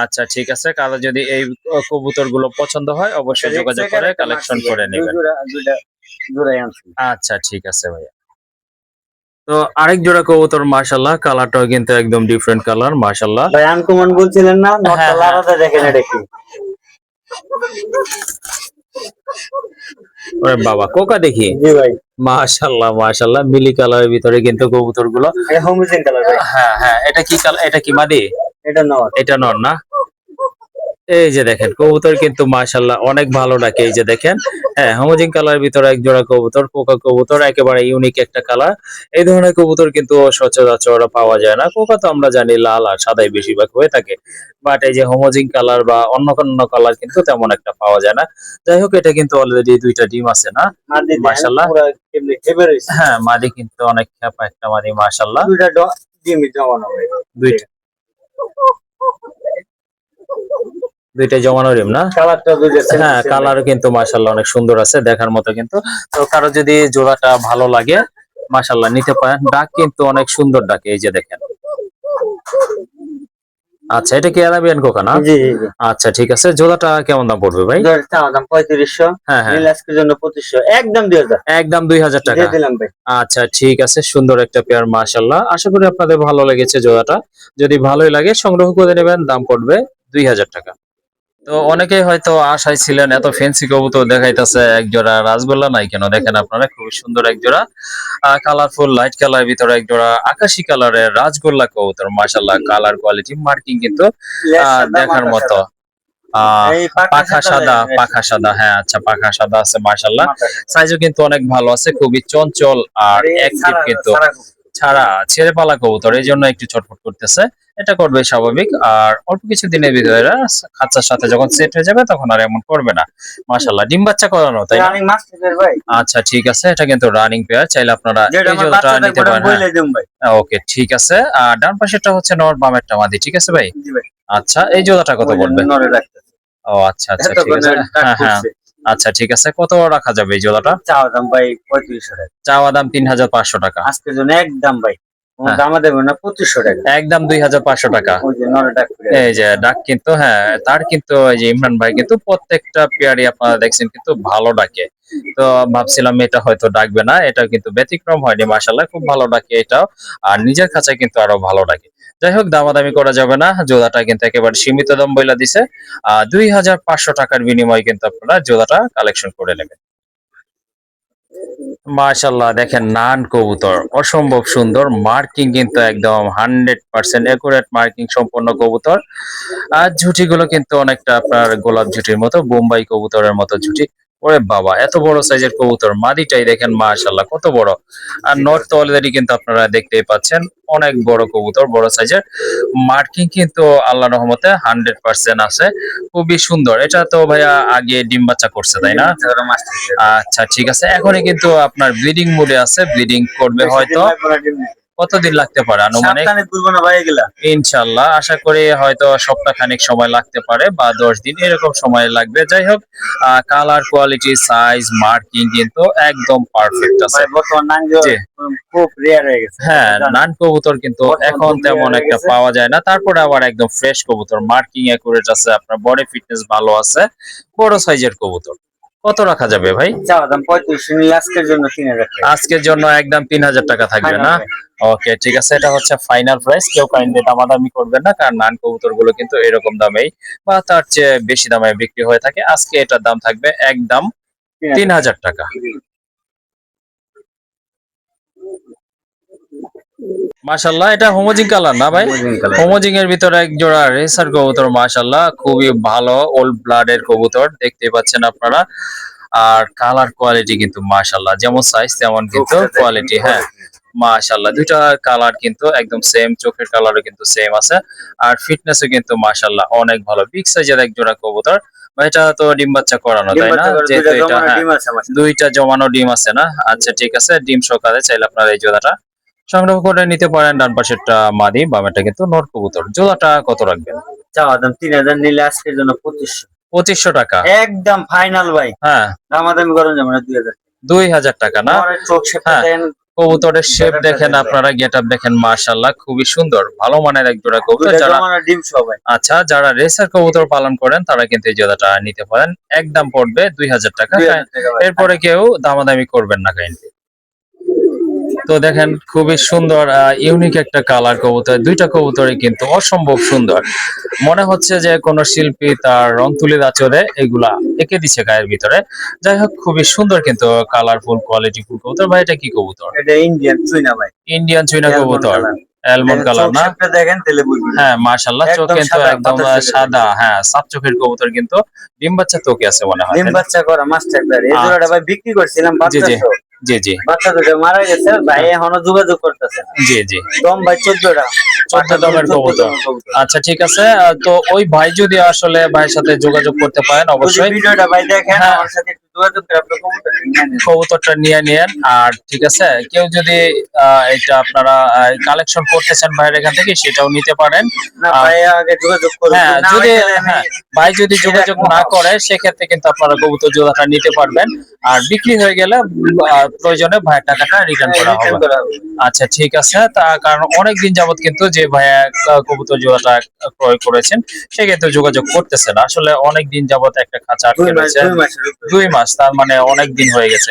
আচ্ছা ঠিক আছে, কারো যদি এই কবুতর গুলো পছন্দ হয় অবশ্যই যোগাযোগ করে কালেকশন করে নেবেন। আচ্ছা ঠিক আছে ভাইয়া। তো আরেক জোড়া কবুতর মাশাআল্লাহ, কালারটাও কিন্তু একদম ডিফারেন্ট কালার মাশাআল্লাহ। ভাই আনকমন বলছিলেন না, নটটা আলাদা দেখেন এটা কি। ওরে বাবা, কোকা দেখি। জি ভাই। মাশাআল্লাহ মাশাআল্লাহ, মিলি কালারের ভিতরে কিন্তু কবুতর গুলো। এটা হোমিজিন কালার ভাই। হ্যাঁ হ্যাঁ, এটা কি কালার? এটা কি মাদি? এটা নর। এটা নর না? এই যে দেখেন কবুতর কিন্তু মাশাআল্লাহ অনেক ভালো ডাকে। এই যে দেখেন, হ্যাঁ, হোমোজিন কালার ভিতরে এক জোড়া কবুতর, কোকা কবুতর, একেবারে ইউনিক একটা কালার। এই ধরনের কবুতর কিন্তু সচরাচর পাওয়া যায় না। কোকা তো আমরা জানি লাল আর সাদাই বেশিরভাগ হয়ে থাকে, বাট এই যে হোমোজিন কালার বা অন্য কোনো কালার কিন্তু তেমন একটা পাওয়া যায় না। যাই হোক, এটা কিন্তু অলরেডি দুইটা ডিম আছে না মাশাআল্লাহ। হ্যাঁ, মাদি কিন্তু অনেক খেপা একটা মাদি মাশাআল্লাহ। দুইটা দুইটা জমানো ডিম না? হ্যাঁ, কালারও কিন্তু মাশাআল্লাহ অনেক সুন্দর আছে, দেখার মতো কিন্তু। তো কারো যদি জোড়াটা ভালো লাগে মাশাআল্লাহ নিতে পারেন। ডাক কিন্তু অনেক সুন্দর ডাকে, এই যে দেখেন। আচ্ছা, এটা কি আরাবিয়ান কোকা না? জি জি জি। আচ্ছা, ঠিক আছে। জোড়াটা কেমন দাম পড়বে ভাই? চাওয়া দাম 3500, হ্যাঁ হ্যাঁ, নীল আজকের জন্য 2500, একদম 2000 একদম 2000 টাকা। দিয়ে দিলাম ভাই। আচ্ছা, ঠিক আছে। সুন্দর একটা পেয়ার মাশাআল্লাহ। আশা করি আপনাদের ভালো লেগেছে জোড়াটা। যদি ভালোই লাগে সংগ্রহ করে নেবেন, দাম পড়বে 2000 টাকা। তো অনেকেই হয়তো আশায় ছিলেন, এত ফ্যান্সি কবুতর দেখাইতেছে, এক জোড়া রাজগোল্লা নাই কেন? দেখেন আপনারা, খুবই সুন্দর এক জোড়া কালারফুল লাইট কালার ভিতরে এক জোড়া আকাশি কালারের রাজগোল্লা কবুতর মাশাআল্লাহ। কালার কোয়ালিটি মার্কিং কিন্তু দেখার মতো। পাখা সাদা, পাখা সাদা, হ্যাঁ আচ্ছা, পাখা সাদা আছে মাশাআল্লাহ। সাইজও কিন্তু অনেক ভালো আছে, খুবই চঞ্চল আর অ্যাক্টিভ কিন্তু। ছাড়া ছেড়ে পালা কবুতর, এই জন্য একটু ছটফট করতেছে। এটা করবে স্বাভাবিক, আর অল্প কিছু দিনের ভিতরে এরা খাঁচার সাথে যখন সেট হয়ে যাবে তখন আর এমন করবে না মাশাআল্লাহ। ডিম বাচ্চা করানো, তাই না? আচ্ছা, ঠিক আছে। এটা কিন্তু রানিং পেয়ার, চাইলে আপনারা এই জোড়াটা নিতে পারেন। ওকে, ঠিক আছে। আর ডান পাশেরটা হচ্ছে নর, বামেরটা মাদি, ঠিক আছে ভাই? আচ্ছা, এই জোড়াটা কত পড়বে? ও আচ্ছা আচ্ছা, ঠিক আছে। হ্যাঁ হ্যাঁ, আচ্ছা, ঠিক আছে। কত রাখা যাবে এই জোড়াটা? চাওয়া দাম ভাই 3500 টাকা, চাওয়া দাম 3500 টাকা। আজকের জন্য একদম ভাই হ্যাঁ, দামা দেবো না, 2500 টাকা। একদম 2500 টাকা। ওই যে নরে ডাক করে এই যে ডাক কিন্তু, হ্যাঁ, তার কিন্তু এই যে ইমরান ভাই কিন্তু প্রত্যেকটা পেয়ারই আপনারা দেখছেন কিন্তু ভালো ডাকে। তো ভাবছিলাম এটা হয়তো ডাকবে না, এটা কিন্তু ব্যতিক্রম হয়নি মাশাআল্লাহ, খুব ভালো ডাকে এটাও। আর নিজের খাঁচায় কিন্তু আরো ভালো ডাকে। যাই হোক, দামাদামি করা যাবে না, জোড়াটা কিন্তু একেবারে সীমিত দাম বইলা দিছে। 2500 টাকার বিনিময়ে কিন্তু আপনারা জোড়াটা কালেকশন করে নেবেন। মাশাআল্লাহ, দেখেন নান কবুতর অসম্ভব সুন্দর, মার্কিং কিন্তু একদম 100% একুরেট মার্কিং সম্পন্ন কবুতর। আর ঝুটিগুলো কিন্তু অনেকটা আপনার গোলাপ ঝুটির মতো, বোম্বাই কবুতরের মতো ঝুটি। ওরে বাবা, এত বড় সাইজের কবুতর! মাদিটাই দেখেন মাশাআল্লাহ কত বড়। আর নট তো অলরেডি কিন্তু আপনারা দেখতেই পাচ্ছেন, অনেক বড় কবুতর, বড় সাইজের। মার্কিং কিন্তু আল্লাহর রহমতে 100% আছে, খুবই সুন্দর। এটা তো ভাইয়া আগে ডিম বাচ্চা করছে, তাই না? আচ্ছা, ঠিক আছে। এখনই কিন্তু আপনার ব্লিডিং মুডে আছে, ব্লিডিং করবে হয়তো। কতদিন লাগতে পারে আনুমানিক? ইনশাল্লাহ আশা করি হয়তো সপ্তাহখানেক সময় লাগতে পারে বা 10 দিন এরকম সময় লাগবে। যাই হোক, কালার কোয়ালিটি সাইজ মার্কিং কিন্তু একদম পারফেক্ট আছে। জি। খুব রেয়ার হয়ে গেছে। হ্যাঁ, নান কবুতর কিন্তু এখন তেমন একটা পাওয়া যায় না। তারপরে আবার একদম ফ্রেশ কবুতর, মার্কিং একুরেট আছে, আপনার বডি ফিটনেস ভালো আছে, বড় সাইজের কবুতর। কত রাখা যাবে ভাই? চাওয়া দাম 3500, নিলে আজকের জন্য 3000 টাকা। আজকের জন্য একদম 3000 টাকা থাকবে না? ওকে, ঠিক আছে। এটা হচ্ছে ফাইনাল প্রাইস, কেউ কাইন্ডলি দামাদামি করবেন না, কারণ নান কবুতর গুলো কিন্তু এরকম দামেই বা তার চেয়ে বেশি দামে বিক্রি হয়ে থাকে। আজকে এটার দাম থাকবে একদম 3000 টাকা। মাশাআল্লাহ, এটা হোমোজিং কালার না ভাই? হোমোজিং এর ভিতরে এক জোড়া রেসার কবুতর মাশাআল্লাহ, খুবই ভালো ওল্ড ব্লাডের কবুতর, দেখতে পাচ্ছেন আপনারা। আর কালার কোয়ালিটি কিন্তু মাশাআল্লাহ, যেমন সাইজ তেমন কিন্তু কোয়ালিটি। হ্যাঁ মাশাআল্লাহ, দুইটা কালার কিন্তু একদম সেম, চোখের কালারও কিন্তু সেম আছে। আর ফিটনেসও কিন্তু মাশাআল্লাহ অনেক ভালো। বিগ সাইজের এক জোড়া কবুতর। এটা তো ডিম বাচ্চা করানো, তাই না? যেহেতু এটা, হ্যাঁ, দুইটা জমানো ডিম আছে না? আচ্ছা, ঠিক আছে। ডিম সহকারে চাইলে আপনারা এই জোড়াটা সংগ্রহ করে নিতে পারেন। ডান পাশেরটা মাদি, বামেরটা কিন্তু নর কবুতর। জোড়াটা কত রাখবেন? চাওয়া দাম 3000, নিলে আজকের জন্য 2500। 2500 টাকা একদম ফাইনাল ভাই। হ্যাঁ, দামাদামি করেন যাবে না, 2000। 2000 টাকা না? চোখ শেপটা হ্যাঁ, দেন, কবুতরের শেপ দেখেন আপনারা, গেটআপ দেখেন মাশাআল্লাহ, খুবই সুন্দর, ভালো মানের এক জোড়া কবুতর। যারা ডিম সবাই, আচ্ছা, যারা রেসার কবুতর পালন করেন তারা কিন্তু এই জোড়াটা নিতে পারেন। একদম পড়বে 2000 টাকা। এরপরে কেউ দামাদামি করবেন না কাইন্ডলি। তো দেখেন, খুবই সুন্দর ইউনিক একটা কালার কবুতর। দুইটা কবুতরই কিন্তু অসম্ভব সুন্দর, মনে হচ্ছে যে কোন শিল্পী তার রং তুলির আঁচড়ে এগুলা এঁকে দিছে গায়ের ভিতরে। যাই হোক, খুবই সুন্দর কিন্তু কালারফুল কোয়ালিটি ফুল কবুতর। ভাই, এটা কি কবুতর? এটা ইন্ডিয়ান চুইনা ভাই। ইন্ডিয়ান চুইনা কবুতর। অ্যালমন্ড কালার না? দেখেন তাহলে বুঝবেন। হ্যাঁ মাশাআল্লাহ, চোখ একদম কিন্তু সাদা, একদম পাথর চোখের। সাদা, হ্যাঁ সাত চোখের কবুতর, কিন্তু ডিম বাচ্চা তোকে আছে মনে হয়, ডিম তাই না? বাচ্চা করা মাস্টার প্লেয়ার। এই জোড়াটা আচ্ছা, ভাই বিক্রি করছিলাম জি বাচ্চা জি সহ। জি জি বাচ্চা দুটো মারা গেছে, ভাই এখনো যোগাযোগ করতেছে না। জি জি। দম ভাই 14টা, 14 দমের 14 কবুতর। দমের কবুতর। আচ্ছা ঠিক আছে, তো ওই ভাই যদি আসলে ভাইয়ের সাথে যোগাযোগ করতে পারেন যদি অবশ্যই। ভিডিওটা ভাই দেখেন, হ্যাঁ, আমার সাথে একটু যোগাযোগ করে আপনার কবুতরটা নিয়ে নেন। কবুতরটা নিয়ে নিয়েন। আর ঠিক আছে, কেউ যদি এটা আপনারা কালেকশন করতে চান ভাইয়ের এখান থেকে, সেটাও নিতে পারেন। না আর ভাই আগে যোগাযোগ করুন, হ্যাঁ, না যদি হয় তাহলে আমি হ্যাঁ ভাই যদি ছেড়ে যোগাযোগ রাখবো। না করে সেক্ষেত্রে কিন্তু আপনারা কবুতর জোড়াটা নিতে পারবেন। আর বিক্রি হয়ে গেলে প্রয়োজনে ভাইয়ের টাকাটা রিটার্ন করা রিটার্ন হবে। করা হবে। আচ্ছা ঠিক আছে, তা কারণ অনেক দিন যাবত কিন্তু যে ভাইয়া কবুতর জোড়াটা ক্রয় করেছেন সেক্ষেত্রে যোগাযোগ করতেছে না। আসলে অনেক দিন যাবত একটা খাঁচা আটকে 2 মাস, রয়েছে, 2 মাসের উপরে। 2 মাস, তার মানে অনেক দিন হয়ে গেছে।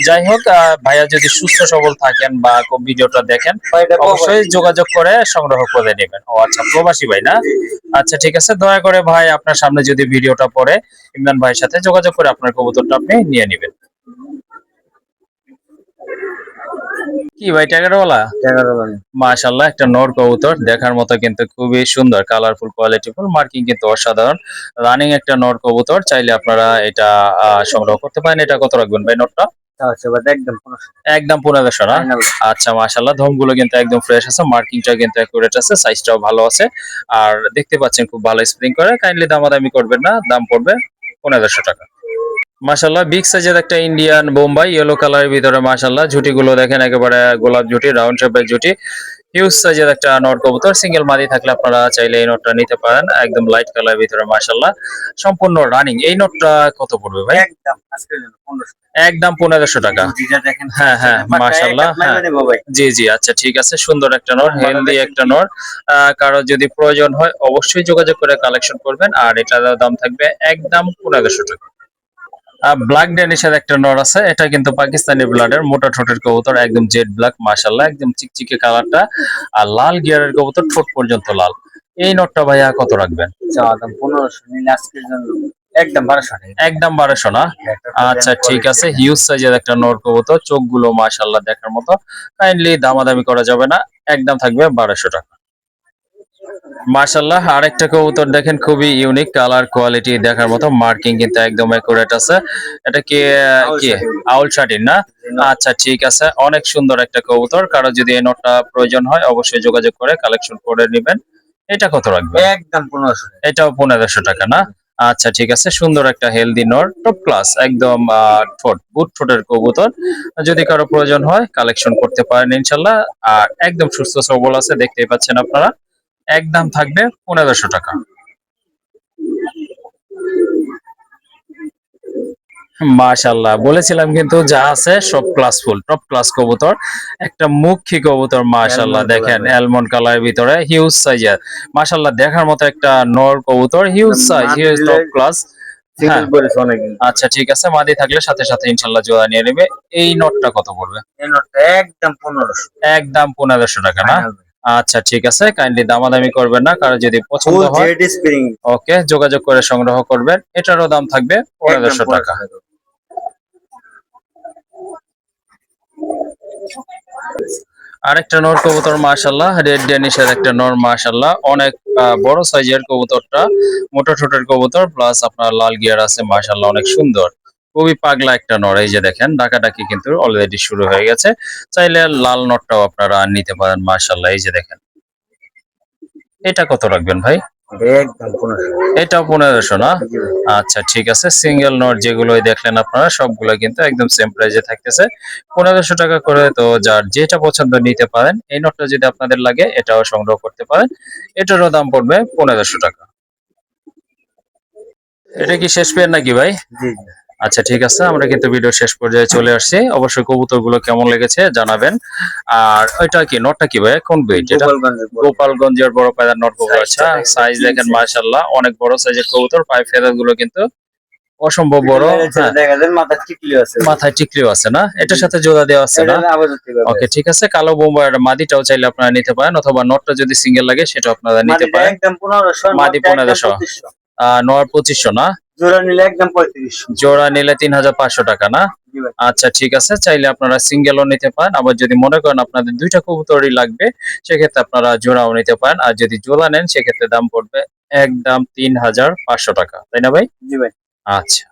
যাই হোক, ভাইয়া যদি সুস্থ সবল থাকেন বা ভিডিওটা দেখেন ভাইটা অবশ্যই প্রবাসী। যোগাযোগ করে সংগ্রহ করে নেবেন। ও আচ্ছা, প্রবাসী ভাই না? জি, জি। আচ্ছা ঠিক আছে, দয়া করে ভাই আপনার সামনে যদি ভিডিওটা পড়ে ইমরান ভাইয়ের সাথে যোগাযোগ করে আপনার কবুতরটা আপনি নিয়ে নেবেন। কি ভাই, টাকারওয়ালা? 11 বার। মাশাআল্লাহ, একটা নর কবুতর দেখার মতো, কিন্তু খুবই সুন্দর, কালারফুল, কোয়ালিটিফুল, মার্কিং কিন্তু অসাধারণ। রানিং একটা নর কবুতর, চাইলে আপনারা এটা সংগ্রহ করতে পারেন। এটা কত রাখবেন ভাই নরটা? আচ্ছা বাট একদম 1500 একদম 1500 না? ফাইনাল। আচ্ছা মাশাআল্লাহ, ধমগুলো কিন্তু একদম ফ্রেশ আছে, মার্কিংটা কিন্তু অ্যাকুরেট আছে, সাইজটাও ভালো আছে। আর দেখতে পাচ্ছেন খুব ভালো স্প্রিং করে। কাইন্ডলি দামাদামি করবেন না, দাম পড়বে 1500 টাকা। মাশাআল্লাহ, বিগ সাইজের একটা ইন্ডিয়ান বোম্বাই ইয়েলো কালারের ভিতরে, মাশাআল্লাহ ঝুটিগুলো দেখেন, একেবারে গোলাপ ঝুটি, রাউন্ড শেপের ঝুটি। হিউজ সাইজের একটা নর কবুতর, সিঙ্গেল মাদি থাকলে আপনারা চাইলে এই নটটা নিতে পারেন। একদম লাইট কালারের ভিতরে, মাশাআল্লাহ সম্পূর্ণ রানিং। এই নটটা কত পড়বে ভাই? একদম আজকের জন্য 1500। একদম 1500 টাকা। মুরগিটা দেখেন, হ্যাঁ হ্যাঁ বাট ভাই মাশাআল্লাহ, এক মাইল হ্যাঁ নেবো ভাই। জি জি। আচ্ছা ঠিক আছে, সুন্দর একটা নর, দম ভালো হেলদি দেখেন একটা কি? নর। কারো যদি প্রয়োজন হয় অবশ্যই যোগাযোগ করে কালেকশন করবেন। আর এটার দাম থাকবে একদম 1500 টাকা। ব্ল্যাক ড্যানিশের একটা নর আছে, এটা কিন্তু পাকিস্তানি ব্লাডের, মোটা ঠোঁটের কবুতর, একদম জেড ব্ল্যাক, মাশাআল্লাহ একদম চিকচিকে কালারটা। আর লাল গিয়ারের কবুতর, ঠোঁট পর্যন্ত লাল। এই নটটা ভাইয়া কত রাখবেন? চাওয়া দাম 1500, নিলে আজকের জন্য একদম 1200 টাকা। একদম 1200 না? আচ্ছা ঠিক আছে, হিউজ সাইজের একটা নর কবুতর, চোখগুলো মাশাআল্লাহ দেখার মতো। কাইন্ডলি দামাদামি করা যাবে না, একদম থাকবে 1200 টাকা। মাশাআল্লাহ, আরেকটা কবুতর দেখেন, খুবই ইউনিক, কালার কোয়ালিটি দেখার মতো, মার্কিং কিন্তু একদম একুরেট আছে। এটা কি আউল কি শাটিন। আউল শাটিন না? আচ্ছা ঠিক আছে, অনেক সুন্দর একটা কবুতর। কারো যদি এই নটটা প্রয়োজন হয় অবশ্যই যোগাযোগ করে কালেকশন করে নেবেন। এটা কত রাখবেন? একদম 1500 টাকা। এটাও 1500 টাকা না? আচ্ছা ঠিক আছে, সুন্দর একটা হেলদি নর, টপ ক্লাস একদম, ঠোঁট বুট ঠোঁটের কবুতর। যদি কারো প্রয়োজন হয় কালেকশন করতে পারেন ইনশাল্লাহ। আর একদম সুস্থ সবল আছে, দেখতেই পাচ্ছেন আপনারা। একদম থাকবে 1500 টাকা। মাশাআল্লাহ, বলেছিলাম কিন্তু যা আছে সব ক্লাসফুল, টপ ক্লাস কবুতর। একটা মুখী কবুতর, মাশাআল্লাহ অ্যালমন্ড দেখেন, কালার। অ্যালমন্ড কালারের ভিতরে, হিউজ সাইজের, মাশাআল্লাহ দেখার মতো একটা নর কবুতর, হিউজ সাইজ, মাদি হিউজ দিলে টপ ক্লাস। সিঙ্গেল হ্যাঁ করেছে অনেকদিন। আচ্ছা ঠিক আছে, মাদি থাকলে সাথে সাথে ইনশাল্লাহ জোড়া নিয়ে নেবে। এই নটটা কত পড়বে? এই নোটটা একদম 1500 একদম 1500 টাকা না? ফাইনাল। আচ্ছা ঠিক আছে, কাইন্ডলি দামাদামি করবেন না, কারো যদি পছন্দ ফুল হয় জেড স্প্রিং ওকে যোগাযোগ করে সংগ্রহ করবেন। এটারও দাম থাকবে একদম 1500 টাকা। 1500 টাকা। আরেকটা নর কবুতর, মাশাআল্লাহ রেড ড্যানিশের একটা নর, মাশাআল্লাহ অনেক বড় সাইজের কবুতরটা, মোটা ঠোঁটের কবুতর, প্লাস আপনার লাল গিয়ার আছে, মাশাআল্লাহ অনেক সুন্দর, খুবই পাগলা একটা নর। এই যে দেখেন, ডাকাডাকি কিন্তু অলরেডি শুরু হয়ে গেছে। চাইলে লাল নরটাও আপনারা নিতে পারেন, মাশাআল্লাহ এই যে দেখেন। এটা কত রাখবেন ভাই? একদম 1500 এটাও 1500 না? জি ভাই। আচ্ছা ঠিক আছে, সিঙ্গেল নোট যেগুলোই দেখলেন আপনারা সবগুলো কিন্তু একদম সেম প্রাইসে থাকতেছে, 1500 টাকা করে। তো যার যেটা পছন্দ নিতে পারেন। এই নোটটা যদি আপনাদের লাগে এটাও সংগ্রহ করতে পারেন। এটারও দাম পড়বে 1500 টাকা। এটা কি শেষ পেয়ার নাকি ভাই? জি জি। আচ্ছা ঠিক আছে, আমরা কিন্তু ভিডিও শেষ পর্যায়ে চলে আসছি। অবশ্যই কবুতরগুলো কেমন লেগেছে জানাবেন। আর ওইটা কি নটটা কি ভাই, কোন ব্রিড এটা? গোপালগঞ্জের বড়। গোপালগঞ্জের বড় পায়রার নট কবুতর। আচ্ছা, সাইজটা দেখেন, সাইজ কি দেখেন size। মাশাআল্লাহ, অনেক বড় সাইজের কবুতর, পায়ে ফেদার গুলো কিন্তু অসম্ভব বড়। হ্যাঁ, দেখা যায় মাথা টিকলি আছে। মাথায় টিকলিও আছে না? এটার সাথে জোড়া দেওয়া আছে এটা না? আপাতত ওকে ঠিক আছে, কালো বোম্বাইয়ের মাদিটাও চাইলে আপনারা নিতে পারেন, অথবা নটটা যদি সিঙ্গেল লাগে সেটাও আপনারা নিতে মাটিটা পারেন। একদম 1500, মাদি নটটা একদম 1500, 2500। নর 2500 না? জোড়া নিলে একদম 3500। জোড়া নিলে 3500 টাকা না? জি ভাই। আচ্ছা ঠিক আছে, চাইলে আপনারা সিঙ্গেলও নিতে পারেন, আবার যদি মনে করেন আপনাদের দুইটা কবুতরই লাগবে সেক্ষেত্রে আপনারা জোড়াও নিতে পারেন, আর যদি জোড়া নেন সেক্ষেত্রে দাম পড়বে একদম ৩,৫০০ টাকা, তাই না ভাই? জি ভাই। আচ্ছা।